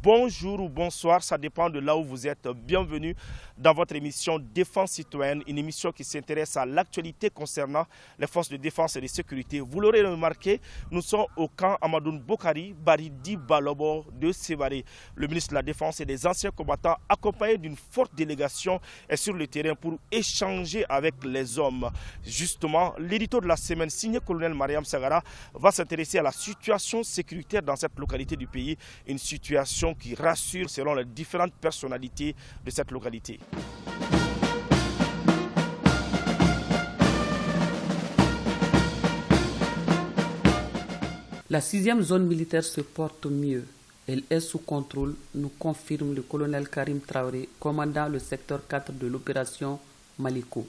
bonjour ou bonsoir, ça dépend de là où vous êtes. Bienvenue dans votre émission Défense citoyenne, une émission qui s'intéresse à l'actualité concernant les forces de défense et de sécurité. Vous l'aurez remarqué, nous sommes au camp Amadoun Bokari Baridi Balobo de Sévaré. Le ministre de la Défense et des anciens combattants, accompagné d'une forte délégation, est sur le terrain pour échanger avec les hommes. Justement, l'édito de la semaine, signé colonel Mariam Sagara, va s'intéresser à la situation sécuritaire dans cette localité du pays, une situation qui rassure selon les différentes personnalités de cette localité. La 6e zone militaire se porte mieux. Elle est sous contrôle, nous confirme le colonel Karim Traoré, commandant le secteur 4 de l'opération Maliko.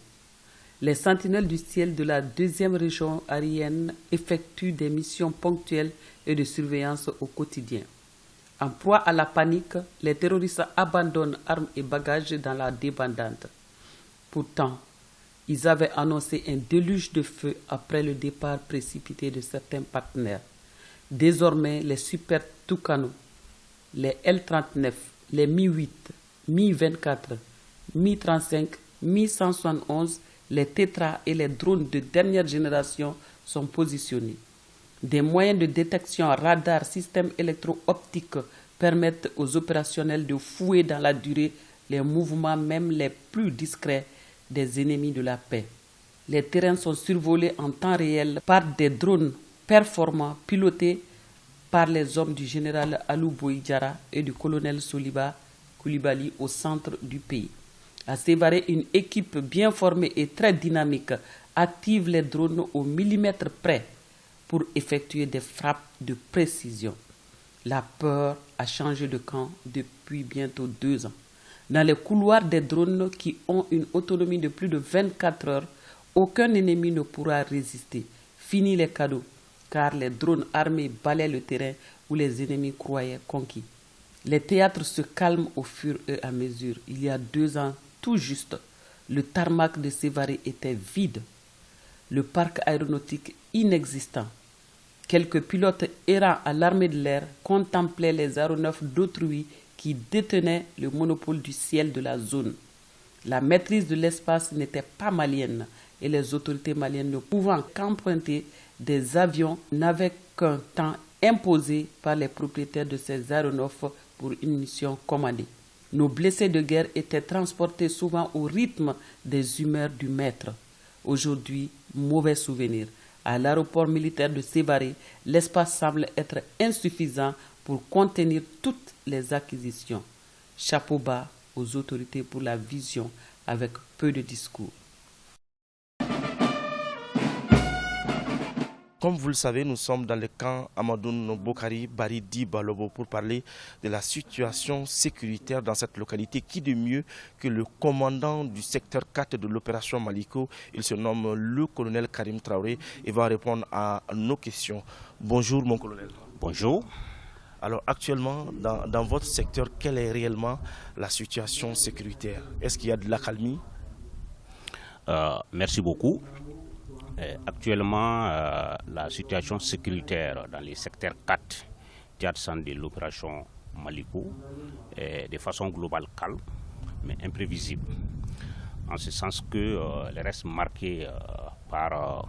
Les sentinelles du ciel de la 2e région aérienne effectuent des missions ponctuelles et de surveillance au quotidien. En proie à la panique, les terroristes abandonnent armes et bagages dans la débandade. Pourtant, ils avaient annoncé un déluge de feu après le départ précipité de certains partenaires. Désormais, les Super Tucano, les L-39, les Mi-8, Mi-24, Mi-35, Mi-171, les Tétra et les drones de dernière génération sont positionnés. Des moyens de détection radar, système électro-optique permettent aux opérationnels de fouiller dans la durée les mouvements même les plus discrets des ennemis de la paix. Les terrains sont survolés en temps réel par des drones performants pilotés par les hommes du général Alou Boïdjara et du colonel Soliba Koulibaly au centre du pays. À Sévaré, une équipe bien formée et très dynamique active les drones au millimètre près pour effectuer des frappes de précision. La peur a changé de camp depuis bientôt 2 ans. Dans les couloirs des drones qui ont une autonomie de plus de 24 heures, aucun ennemi ne pourra résister. Fini les cadeaux, car les drones armés balaient le terrain où les ennemis croyaient conquis. Les théâtres se calment au fur et à mesure. Il y a 2 ans, tout juste, le tarmac de Sévaré était vide. Le parc aéronautique inexistant. Quelques pilotes errants à l'armée de l'air contemplaient les aéronefs d'autrui qui détenaient le monopole du ciel de la zone. La maîtrise de l'espace n'était pas malienne et les autorités maliennes ne pouvant qu'emprunter des avions n'avaient qu'un temps imposé par les propriétaires de ces aéronefs pour une mission commandée. Nos blessés de guerre étaient transportés souvent au rythme des humeurs du maître. Aujourd'hui, mauvais souvenir. À l'aéroport militaire de Sévaré, l'espace semble être insuffisant pour contenir toutes les acquisitions. Chapeau bas aux autorités pour la vision avec peu de discours. Comme vous le savez, nous sommes dans le camp Amadoun Bokari Baridi Balobo pour parler de la situation sécuritaire dans cette localité. Qui de mieux que le commandant du secteur 4 de l'opération Maliko? Il se nomme le colonel Karim Traoré et va répondre à nos questions. Bonjour mon colonel. Bonjour. Alors actuellement, dans votre secteur, quelle est réellement la situation sécuritaire? Est-ce qu'il y a de l'accalmie? Merci beaucoup. Actuellement, la situation sécuritaire dans les secteurs 4 de l'opération Maliko est de façon globale calme, mais imprévisible. En ce sens que elle reste marquée par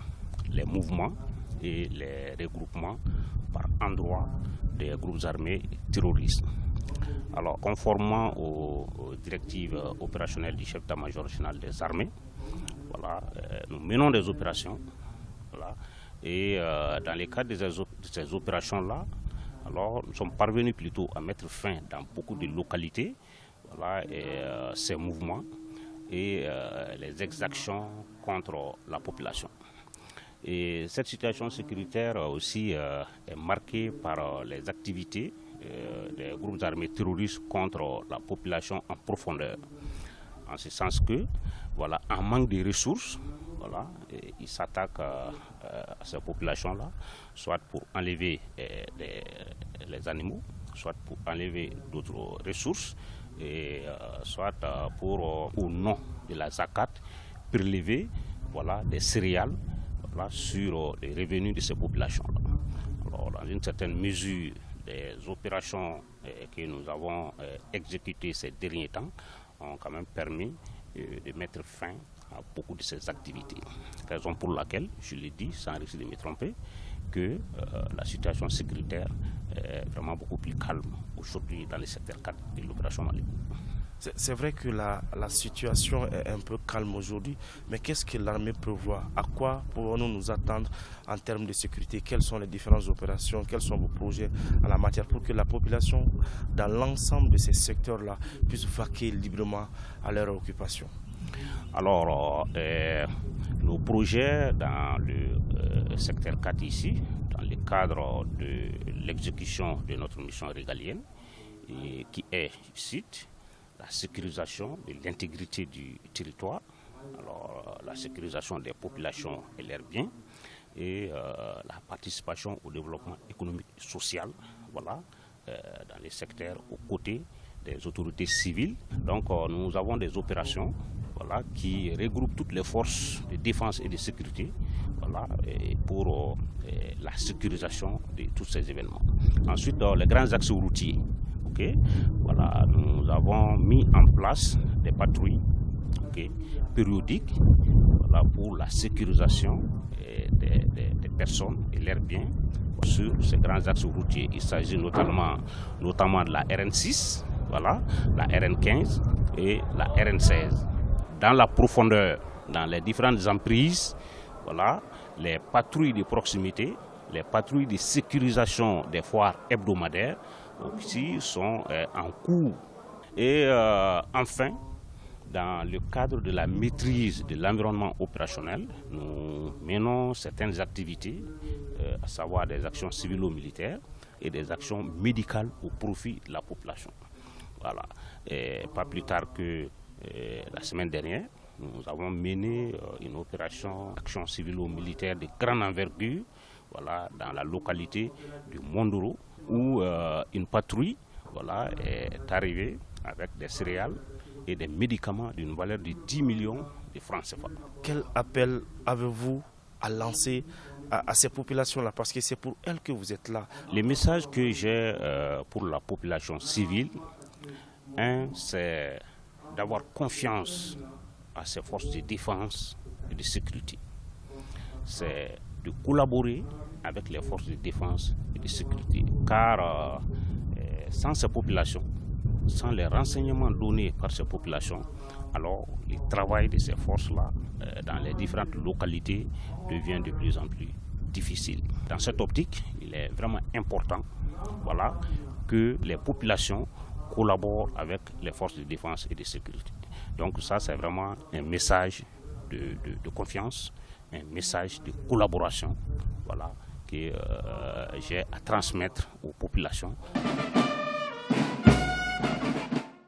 les mouvements et les regroupements par endroits des groupes armés terroristes. Alors, conformément aux directives opérationnelles du chef d'état-major général des armées, voilà, nous menons des opérations. Voilà, et dans le cadre de ces opérations-là, alors, nous sommes parvenus plutôt à mettre fin dans beaucoup de localités, voilà, ces mouvements et les exactions contre la population. Et cette situation sécuritaire aussi est marquée par les activités des groupes armés terroristes contre la population en profondeur. En ce sens que, voilà, en manque de ressources, voilà, ils s'attaquent à ces populations-là, soit pour enlever les animaux, soit pour enlever d'autres ressources, et soit pour, au nom de la zakat, prélever, voilà, des céréales, voilà, sur les revenus de ces populations-là. Alors, dans une certaine mesure des opérations que nous avons exécutées ces derniers temps ont quand même permis de mettre fin à beaucoup de ces activités. Raison pour laquelle, je l'ai dit sans risque de me tromper, que la situation sécuritaire est vraiment beaucoup plus calme aujourd'hui dans le secteur 4 de l'opération Maliko. C'est vrai que la situation est un peu calme aujourd'hui, mais qu'est-ce que l'armée prévoit? À quoi pouvons-nous nous attendre en termes de sécurité? Quelles sont les différentes opérations? Quels sont vos projets en la matière pour que la population, dans l'ensemble de ces secteurs-là, puisse vaquer librement à leur occupation? Alors, nos projets dans le secteur 4 ici, dans le cadre de l'exécution de notre mission régalienne, qui est ici, la sécurisation de l'intégrité du territoire, alors la sécurisation des populations et leurs biens, et la participation au développement économique et social, voilà, dans les secteurs aux côtés des autorités civiles. Donc nous avons des opérations, voilà, qui regroupent toutes les forces de défense et de sécurité, voilà, et pour la sécurisation de tous ces événements. Ensuite, les grands axes routiers. Okay. Voilà, nous avons mis en place des patrouilles périodiques, voilà, pour la sécurisation des personnes et leurs biens sur ces grands axes routiers. Il s'agit notamment de la RN6, voilà, la RN15 et la RN16. Dans la profondeur, dans les différentes emprises, voilà, les patrouilles de proximité, les patrouilles de sécurisation des foires hebdomadaires aussi sont en cours. Et enfin, dans le cadre de la maîtrise de l'environnement opérationnel, nous menons certaines activités, à savoir des actions civilo-militaires et des actions médicales au profit de la population. Voilà. Et pas plus tard que la semaine dernière, nous avons mené une opération action civilo-militaire de grande envergure, voilà, dans la localité du Mondoro, où une patrouille, voilà, est arrivée avec des céréales et des médicaments d'une valeur de 10 millions de francs CFA. Quel appel avez-vous à lancer à ces populations-là? Parce que c'est pour elles que vous êtes là. Le message que j'ai pour la population civile, c'est d'avoir confiance à ces forces de défense et de sécurité. C'est de collaborer avec les forces de défense et de sécurité. Car sans ces populations, sans les renseignements donnés par ces populations, alors le travail de ces forces-là dans les différentes localités devient de plus en plus difficile. Dans cette optique, il est vraiment important, voilà, que les populations collaborent avec les forces de défense et de sécurité. Donc ça, c'est vraiment un message de confiance, un message de collaboration, voilà, que j'ai à transmettre aux populations.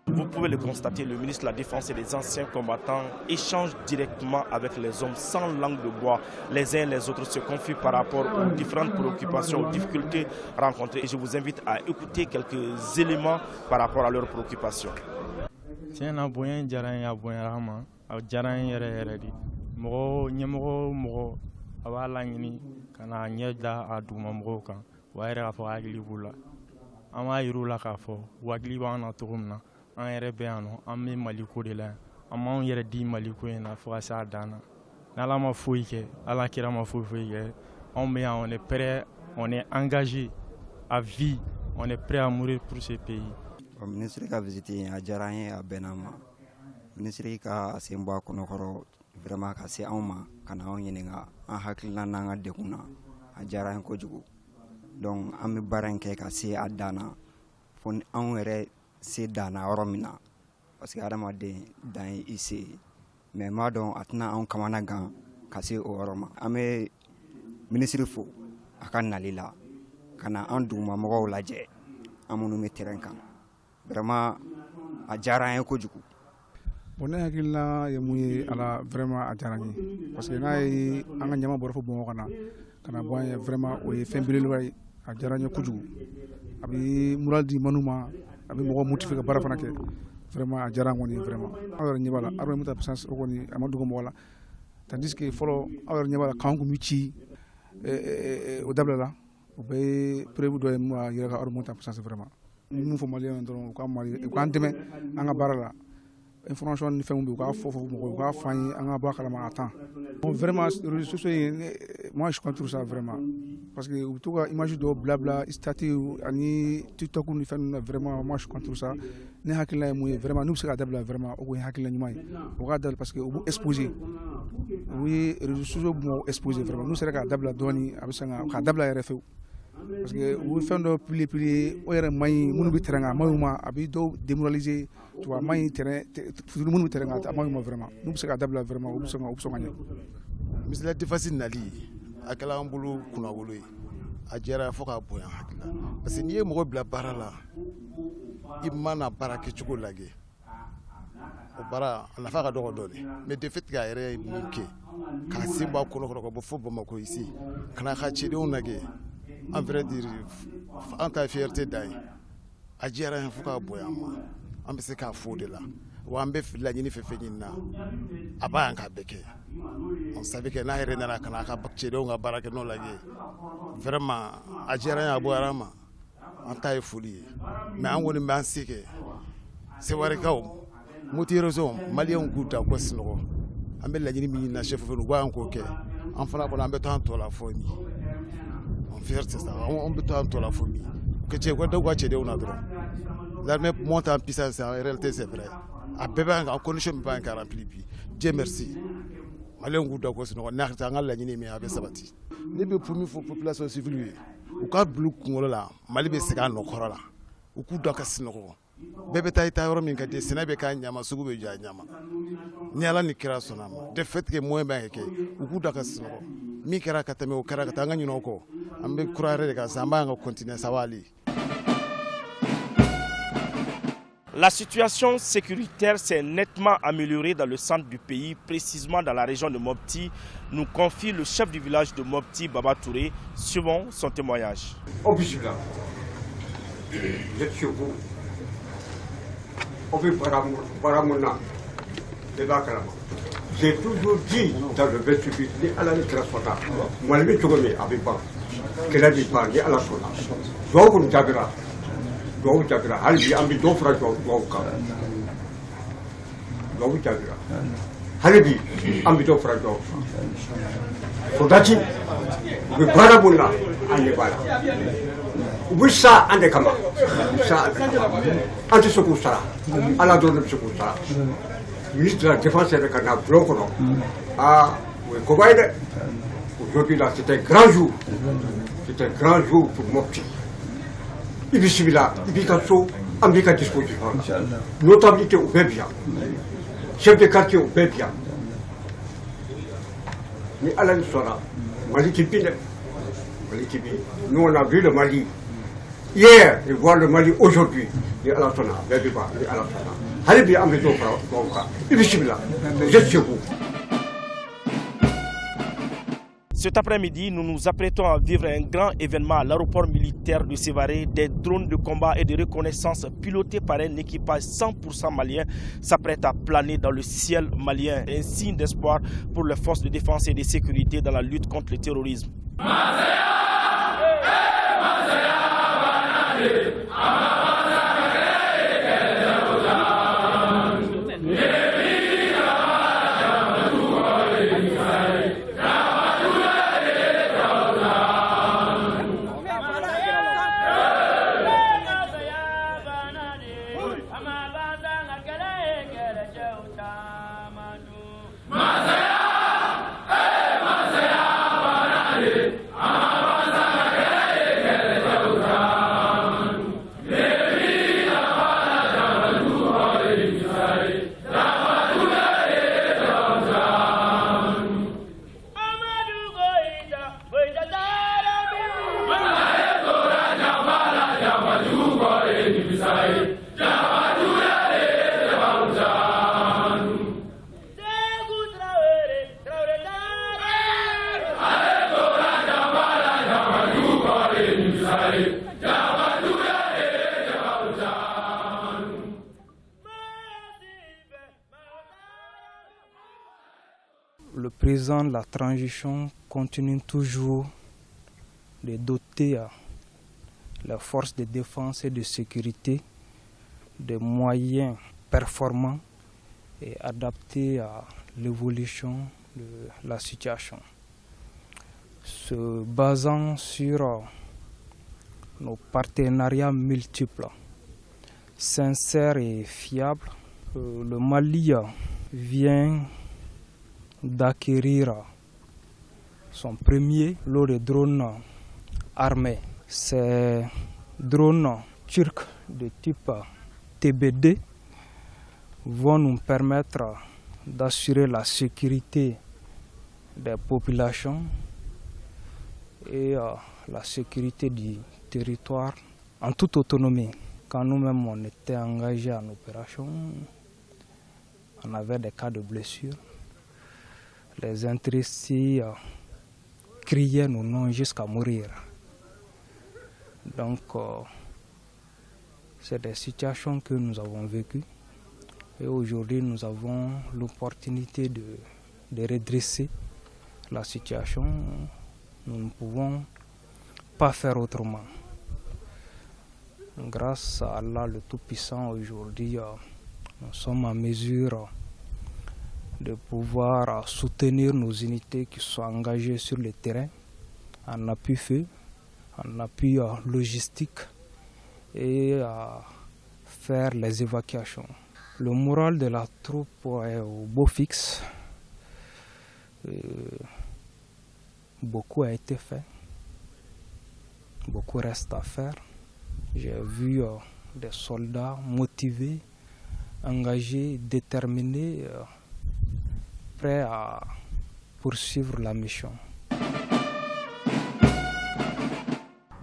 Vous pouvez le constater, le ministre de la Défense et des anciens combattants échange directement avec les hommes sans langue de bois. Les uns et les autres se confient par rapport aux différentes préoccupations, aux difficultés rencontrées. Et je vous invite à écouter quelques éléments par rapport à leurs préoccupations. An yɛrɛ bɛ yan nɔ an bɛ Maliko de la yan an m'anw yɛrɛ di Maliko in na fo ka s'a dan na n'Ala ma foyi kɛ Ala kira ma foyi kɛ anw bɛ yan on est prêt on est engagé à vie on est prêt à mourir pour ce pays. Ministre ka visite a diyara an ye a bɛnna ma ministre ka sen bɔ a kɔnɔkɔrɔ vraiment ka se anw ma ka na anw ɲininka an hakilina n'an ka degun na a diyara an kojugu donc an bɛ baara in kɛ ka se a dan na fo anw yɛrɛ se danna yɔrɔ min na parce que adamaden dan ye i se mais m'a dɔn a tɛna anw kamana gan ka se o yɔrɔ ma an bɛ ministre fo a ka nali la ka na an dugumamɔgɔw lajɛ an minnu bɛ terrain kan vraiment a diyara an ye kojugu. Bon ne hakilina ye mun ye ala vraiment a diyara n ye parce que n'a ye an ka ɲama bɔra fo Bamakɔ ka na bɔ an ye vraiment o ye fɛn belebeleba ye a diyara n ye kojugu a bɛ moral di manu ma a bɛ mɔgɔ motiver ka baara fana kɛ vraiment a diyara an kɔni ye vraiment aw yɛrɛ ɲɛ b'a la armée muta puissance o kɔni a ma dogo mɔgɔ la tandis que fɔlɔ aw yɛrɛ ɲɛ b'a la k'anw kun bɛ ci o dabila la o bɛ prévu dɔ ye mun b'a yɛrɛ ka ordre monter en puissance vraiment ni mun fɔ maliyɛnw dɔrɔn u k'an dɛmɛ an ka baara la information ni fɛnw bɛ u k'a fɔ mɔgɔw u k'a fɔ an ye an ka bɔ a kalama à temps. Bon vraiment réseaux sociaux moi je contre ça vraiment parce que u bɛ to ka image dɔw bila statut ani TikTok ni fɛn ninnu na vraiment moi je contre ça ne hakilina ye mun ye vraiment n'u bɛ se ka dabila vraiment o kun ye hakilina ɲuman ye o k'a dabila parce que u b'u exposer u ye réseaux sociaux b'u exposer vraiment n'u sera k'a dabila dɔɔni a bɛ se k'a dabila yɛrɛ fewu. Parce que u fɛn dɔ pilier o yɛrɛ man ɲi minnu bɛ terrain kan a man ɲi u ma a bɛ dɔw démoraliser tu vois a man ɲi terrain minnu bɛ terrain kan a man ɲi u ma vraiment n'u bɛ se ka dabila vraiment u bɛ sɔn ka ɲɛ. Misila defasi nali a kɛla an bolo kunnawolo ye a jɛra fo k'a bonya hakili la parce que n'i ye mɔgɔ bila baara la i mana baara kɛcogo lajɛ o baara a nafa ka dɔgɔ dɔɔni mais de fait k'a yɛrɛ ye min kɛ k'a sen bɔ a kɔnɔkɔrɔ ka bɔ fo Bamakɔ ici ka na ka cidenw lajɛ en vrai dire an ta fierté dan ye a jɛra yan fo k'a bonya an ma an bɛ se k'a fɔ o de la wa an bɛ laɲini fɛn fɛn ɲini na a b'a yan k'a bɛɛ kɛ on savait que n'a yɛrɛ nana ka na a ka cidenw ka baara kɛ n'o lajɛ vraiment a jɛra yan a boyara an ma an ta ye foli ye mais an kɔni b'an se kɛ sewarikaw moti réseau maliyɛnw k'u da kɔ sinɔgɔ an bɛ laɲini min ɲini na chef fɛn u b'an k'o kɛ an fana kɔni an bɛ to an tɔ la fɔ min on fierté ça on bɛ to an tɔ la fɔ min que cɛ ko dɔw ka cɛdenw na dɔrɔn l'armée monte en puissance en réalité c'est vrai a bɛɛ b'an kan condition min b'an kan rempli bi Dieu merci maliyɛnw k'u da kɔ sinɔgɔ n'a hakili an ka laɲini min a bɛ sabati ne bɛ pour min fɔ population civile ye u ka bila u kunkolo la Mali bɛ segin a nɔkɔrɔ la u k'u da ka sinɔgɔ bɛɛ bɛ taa i taa yɔrɔ min ka di sɛnɛ bɛ k'a ɲama sugu bɛ jɔ a ɲama ni Ala ni kira sɔnna a ma de fait que moyen b'a kɛ u k'u da ka sinɔgɔ min kɛra ka tɛmɛ o kɛra ka taa an ka ɲinɛ o kɔ an bɛ kura yɛrɛ de kan sa an b'an ka continuer sa wali. La situation sécuritaire s'est nettement améliorée dans le centre du pays, précisément dans la région de Mopti, nous confie le chef du village de Mopti, Baba Touré. Suivons son témoignage. J'ai toujours dit dans le vestibule, ni à la Nikrasota, moi le Togomé avec pas, qu'elle a dit pas, ni à la Sona. Donc on t'agra, donc t'agra, Halbi, Ambi, Dofra, donc t'agra. Halbi, Ambi, Dofra, donc. Sodati, le Barabula, Anibala. Wissa, Andekama, Wissa, Antisokusara, à la donne de Sokusara. Ministre de la Défense et de Canal Blocono. Ah, oui, aujourd'hui là, c'est un grand jour. C'est un grand jour pour Mopti. Il est civil là, il est à disposition. Notabilité au bien. Chef de quartier au bien. Mais à la histoire, Mali Tipine. Nous on a vu le Mali hier et voir le Mali aujourd'hui. Et à la Sona, et à la Sona. Cet après-midi, nous nous apprêtons à vivre un grand événement à l'aéroport militaire de Sévaré. Des drones de combat et de reconnaissance pilotés par un équipage 100% malien s'apprêtent à planer dans le ciel malien. Un signe d'espoir pour les forces de défense et de sécurité dans la lutte contre le terrorisme. Le président de la transition continue toujours de doter les forces de défense et de sécurité de moyens performants et adaptés à l'évolution de la situation. Se basant sur nos partenariats multiples, sincères et fiables, le Mali vient d'acquérir son premier lot de drones armés. Ces drones turcs de type TBD vont nous permettre d'assurer la sécurité des populations et la sécurité du territoire en toute autonomie. Quand nous-mêmes on était engagés en opération, on avait des cas de blessures. Les intéressés criaient nos noms jusqu'à mourir. Donc, c'est des situations que nous avons vécues. Et aujourd'hui, nous avons l'opportunité de redresser la situation. Nous ne pouvons pas faire autrement. Grâce à Allah le Tout-Puissant, aujourd'hui, nous sommes en mesure de pouvoir soutenir nos unités qui sont engagées sur le terrain en appui feu, en appui logistique et à faire les évacuations. Le moral de la troupe est au beau fixe. Beaucoup a été fait. Beaucoup reste à faire. J'ai vu des soldats motivés, engagés, déterminés, prêts à poursuivre la mission.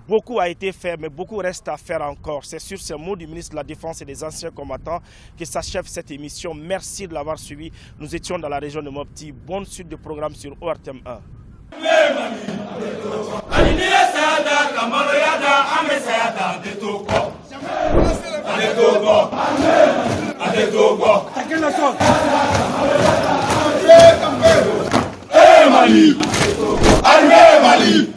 Beaucoup a été fait, mais beaucoup reste à faire encore. C'est sur ces mots du ministre de la Défense et des anciens combattants que s'achève cette émission. Merci de l'avoir suivi. Nous étions dans la région de Mopti. Bonne suite de programme sur ORTM 1. Mali! Armée Mali!